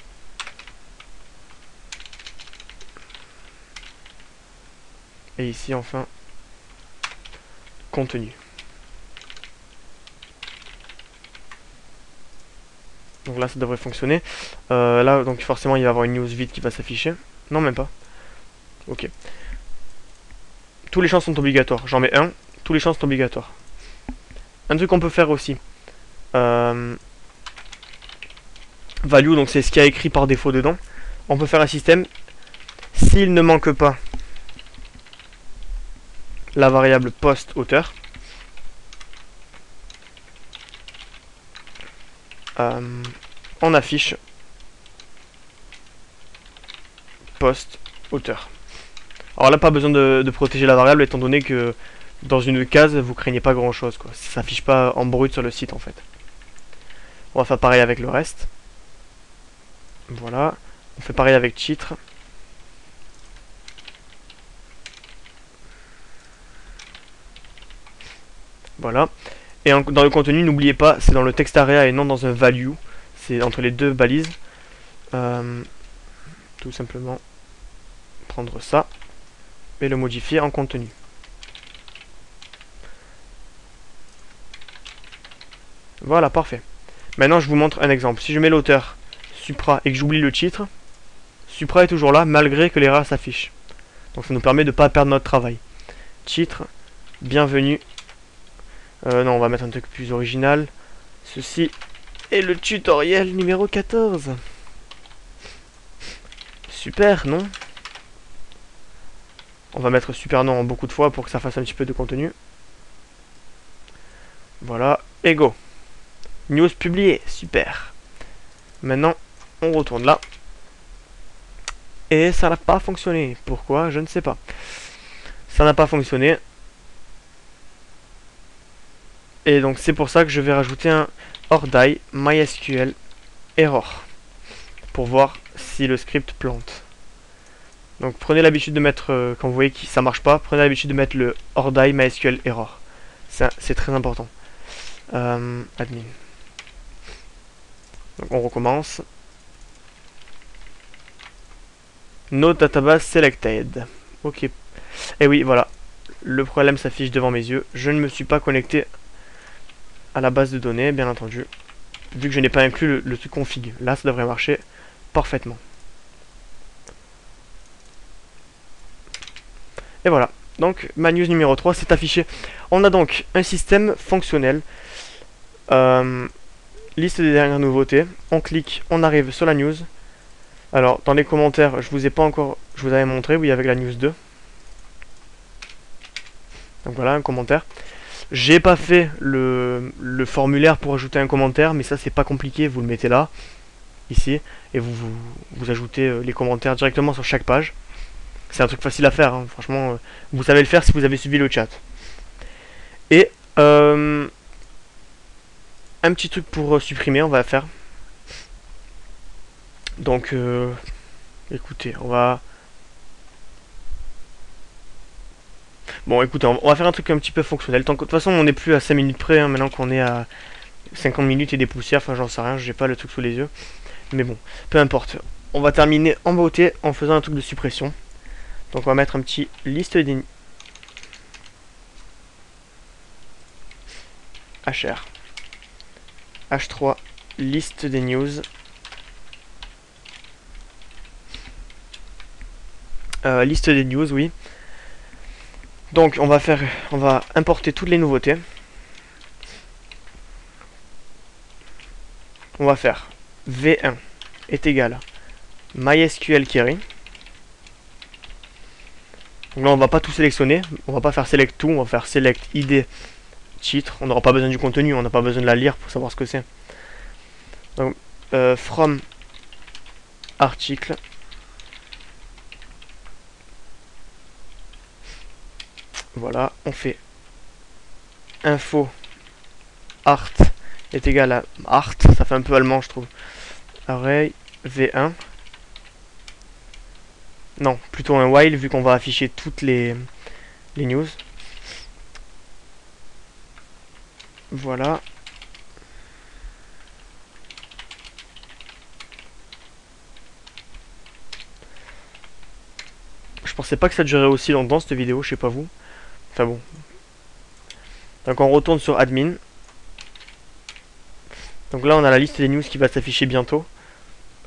Et ici, enfin, contenu. Donc là, ça devrait fonctionner. Là, donc forcément, il va y avoir une news vide qui va s'afficher. Non, même pas. Ok. Tous les champs sont obligatoires. J'en mets un. Tous les champs sont obligatoires. Un truc qu'on peut faire aussi. Value, donc c'est ce qu'il y a écrit par défaut dedans. On peut faire un système. S'il ne manque pas la variable post auteur, on affiche post auteur. Alors là, pas besoin de protéger la variable étant donné que dans une case, vous craignez pas grand chose, quoi. Ça s'affiche pas en brut sur le site en fait. On va faire pareil avec le reste. Voilà. On fait pareil avec titre. Voilà. Et dans le contenu, n'oubliez pas, c'est dans le text area et non dans un value. C'est entre les deux balises. Tout simplement prendre ça et le modifier en contenu. Voilà, parfait. Maintenant, je vous montre un exemple. Si je mets l'auteur Supra et que j'oublie le titre, Supra est toujours là malgré que l'erreur s'affiche. Donc ça nous permet de ne pas perdre notre travail. Titre, bienvenue. Non, on va mettre un truc plus original. Ceci est le tutoriel numéro 14. Super, non? On va mettre super non beaucoup de fois pour que ça fasse un petit peu de contenu. Voilà, et go. News publiée, super. Maintenant, on retourne là. Et ça n'a pas fonctionné. Pourquoi? Je ne sais pas. Ça n'a pas fonctionné. Et donc c'est pour ça que je vais rajouter un ordie MySQL error. Pour voir si le script plante. Donc prenez l'habitude de mettre, quand vous voyez que ça marche pas, prenez l'habitude de mettre le ordie MySQL error. C'est très important. Admin. Donc on recommence. No database selected. Ok. Et oui, voilà. Le problème s'affiche devant mes yeux. Je ne me suis pas connecté à la base de données, bien entendu. Vu que je n'ai pas inclus le truc config. Là, ça devrait marcher parfaitement. Et voilà. Donc, ma news numéro 3 s'est affichée. On a donc un système fonctionnel. Liste des dernières nouveautés. On clique, on arrive sur la news. Alors, dans les commentaires, je vous avais montré, oui, avec la news 2. Donc voilà, un commentaire. J'ai pas fait le formulaire pour ajouter un commentaire, mais ça c'est pas compliqué, vous le mettez là, ici, et vous ajoutez les commentaires directement sur chaque page. C'est un truc facile à faire, hein. Franchement, vous savez le faire si vous avez suivi le chat. Et un petit truc pour supprimer, on va faire. Donc, écoutez, on va... Bon, écoutez, on va faire un truc un petit peu fonctionnel. De toute façon, on n'est plus à 5 minutes près, hein, maintenant qu'on est à 50 minutes et des poussières. Enfin, j'en sais rien, j'ai pas le truc sous les yeux. Mais bon, peu importe. On va terminer en beauté en faisant un truc de suppression. Donc, on va mettre un petit liste des... HR. H3, liste des news. Liste des news, oui. Donc on va importer toutes les nouveautés. On va faire v1 est égal MySQL query. Donc là on va pas tout sélectionner, on va pas faire select tout, on va faire select id titre. On n'aura pas besoin du contenu, on n'a pas besoin de la lire pour savoir ce que c'est. Donc from article. Voilà, on fait info art est égal à art, ça fait un peu allemand je trouve. Array v1. Non, plutôt un while vu qu'on va afficher toutes les news. Voilà. Je pensais pas que ça durerait aussi longtemps cette vidéo, je sais pas vous. Enfin bon. Donc on retourne sur admin. Donc là on a la liste des news qui va s'afficher bientôt.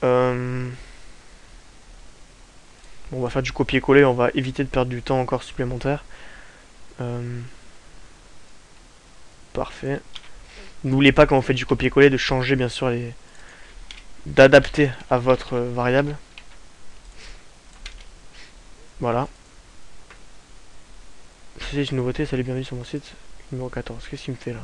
On va faire du copier-coller, on va éviter de perdre du temps encore supplémentaire. Parfait. N'oubliez pas quand vous faites du copier-coller de changer bien sûr d'adapter à votre variable. Voilà. C'est une nouveauté, salut, bienvenue sur mon site. Numéro 14, qu'est-ce qu'il me fait là?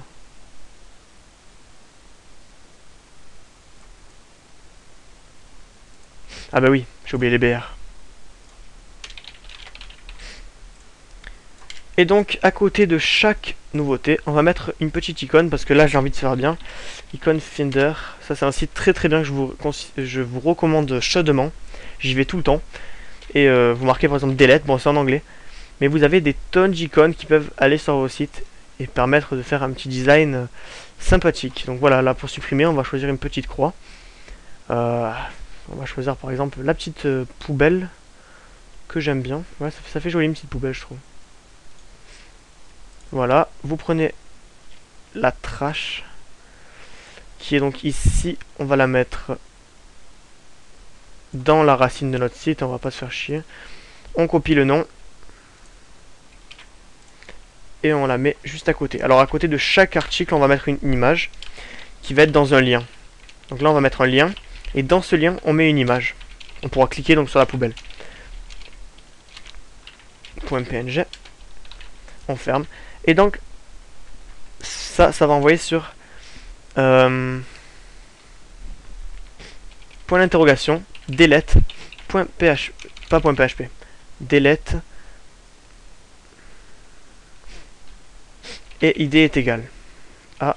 Ah bah oui, j'ai oublié les BR. Et donc à côté de chaque nouveauté, on va mettre une petite icône parce que là j'ai envie de faire bien. Icône Finder, ça c'est un site très très bien que je vous recommande chaudement. J'y vais tout le temps. Et vous marquez par exemple delete, bon c'est en anglais. Mais vous avez des tonnes d'icônes qui peuvent aller sur vos sites et permettre de faire un petit design sympathique. Donc voilà, là pour supprimer, on va choisir une petite croix. On va choisir par exemple la petite poubelle que j'aime bien. Ouais, ça fait joli une petite poubelle je trouve. Voilà, vous prenez la trash qui est donc ici, on va la mettre dans la racine de notre site, on va pas se faire chier. On copie le nom et on la met juste à côté. Alors à côté de chaque article, on va mettre une image qui va être dans un lien. Donc là, on va mettre un lien et dans ce lien, on met une image. On pourra cliquer donc sur la poubelle. .png. On ferme. Et donc, ça va envoyer sur point d'interrogation, delete, pas .php, delete, et id est égal à...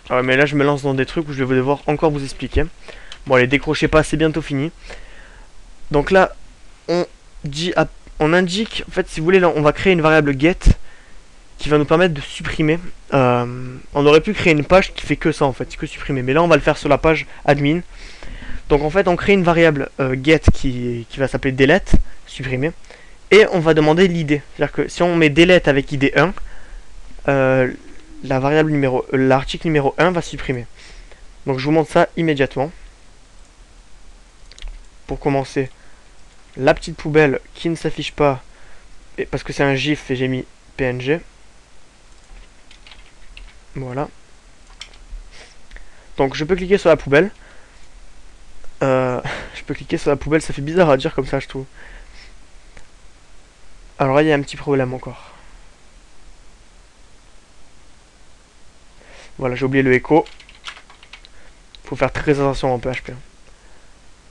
Ah ouais, mais là je me lance dans des trucs où je vais devoir encore vous expliquer. Bon allez, décrochez pas, c'est bientôt fini. Donc là, on indique, en fait si vous voulez, là, on va créer une variable get qui va nous permettre de supprimer. On aurait pu créer une page qui fait que ça en fait, que supprimer. Mais là on va le faire sur la page admin. Donc en fait on crée une variable get qui va s'appeler delete, supprimer. Et on va demander l'id. C'est-à-dire que si on met delete avec id 1, la variable numéro, l'article numéro 1 va supprimer. Donc je vous montre ça immédiatement. Pour commencer, la petite poubelle qui ne s'affiche pas, parce que c'est un GIF et j'ai mis PNG. Voilà. Donc je peux cliquer sur la poubelle. Je peux cliquer sur la poubelle, ça fait bizarre à dire comme ça je trouve. Alors là il y a un petit problème encore. Voilà, j'ai oublié le écho. Faut faire très attention en PHP.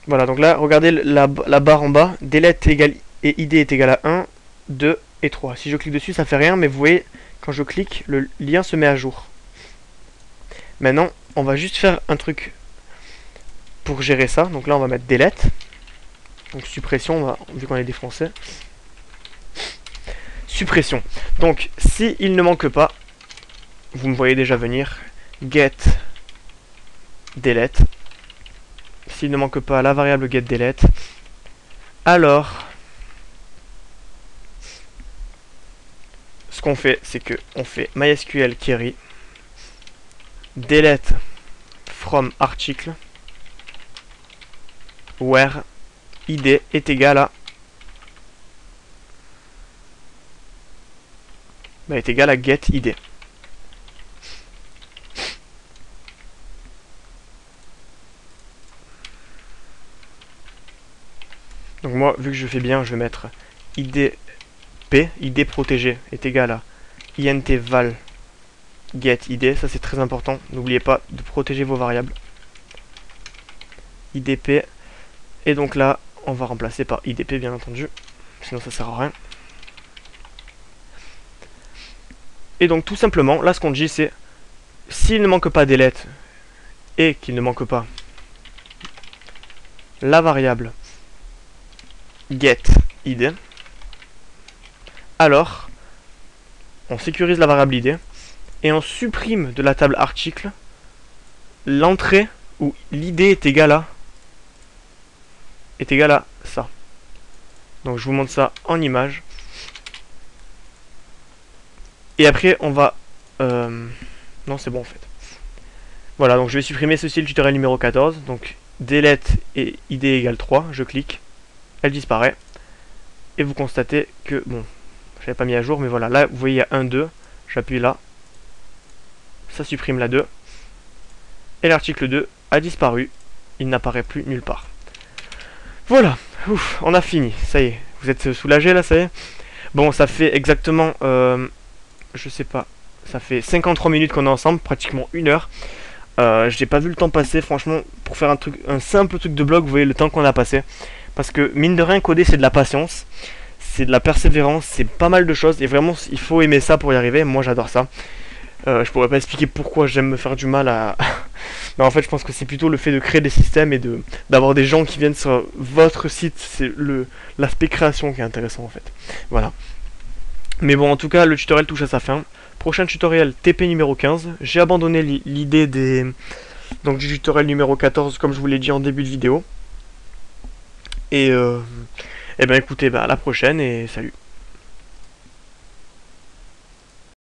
Voilà, donc là, regardez la barre en bas. Delete égale et id est égal à 1, 2 et 3. Si je clique dessus, ça fait rien, mais vous voyez, quand je clique, le lien se met à jour. Maintenant, on va juste faire un truc pour gérer ça. Donc là, on va mettre delete. Donc suppression, vu qu'on est des Français. Suppression. Donc, si il ne manque pas, vous me voyez déjà venir, get delete. S'il ne manque pas la variable get delete, alors ce qu'on fait, c'est que on fait MySQL query delete from article where id est égal à get id. Donc moi, vu que je fais bien, je vais mettre id protégé est égal à int val get id. Ça c'est très important. N'oubliez pas de protéger vos variables. idp. Et donc là, on va remplacer par idp bien entendu. Sinon ça sert à rien. Et donc tout simplement, là ce qu'on dit c'est s'il ne manque pas delete et qu'il ne manque pas la variable get id, alors on sécurise la variable id et on supprime de la table article l'entrée où l'id est égal à ça. Donc je vous montre ça en image. Et après on va non c'est bon en fait. Voilà, donc je vais supprimer ceci, le tutoriel numéro 14. Donc delete et id égale 3, je clique, elle disparaît. Et vous constatez que, bon, je l'avais pas mis à jour, mais voilà, là vous voyez il y a 1, 2, j'appuie là, ça supprime la 2. Et l'article 2 a disparu, il n'apparaît plus nulle part. Voilà, ouf, on a fini, ça y est. Vous êtes soulagés là, ça y est? Bon, ça fait exactement, je sais pas, ça fait 53 minutes qu'on est ensemble, pratiquement 1 heure. J'ai pas vu le temps passer, franchement, pour faire un simple truc de blog, vous voyez le temps qu'on a passé. Parce que, mine de rien, coder, c'est de la patience, c'est de la persévérance, c'est pas mal de choses, et vraiment, il faut aimer ça pour y arriver. Moi, j'adore ça. Je pourrais pas expliquer pourquoi j'aime me faire du mal à... Mais en fait, je pense que c'est plutôt le fait de créer des systèmes et d'avoir des gens qui viennent sur votre site. C'est l'aspect création qui est intéressant, en fait. Voilà. Mais bon, en tout cas, le tutoriel touche à sa fin. Prochain tutoriel, TP numéro 15. J'ai abandonné l'idée du tutoriel numéro 14, comme je vous l'ai dit en début de vidéo. Et ben écoutez, à la prochaine et salut.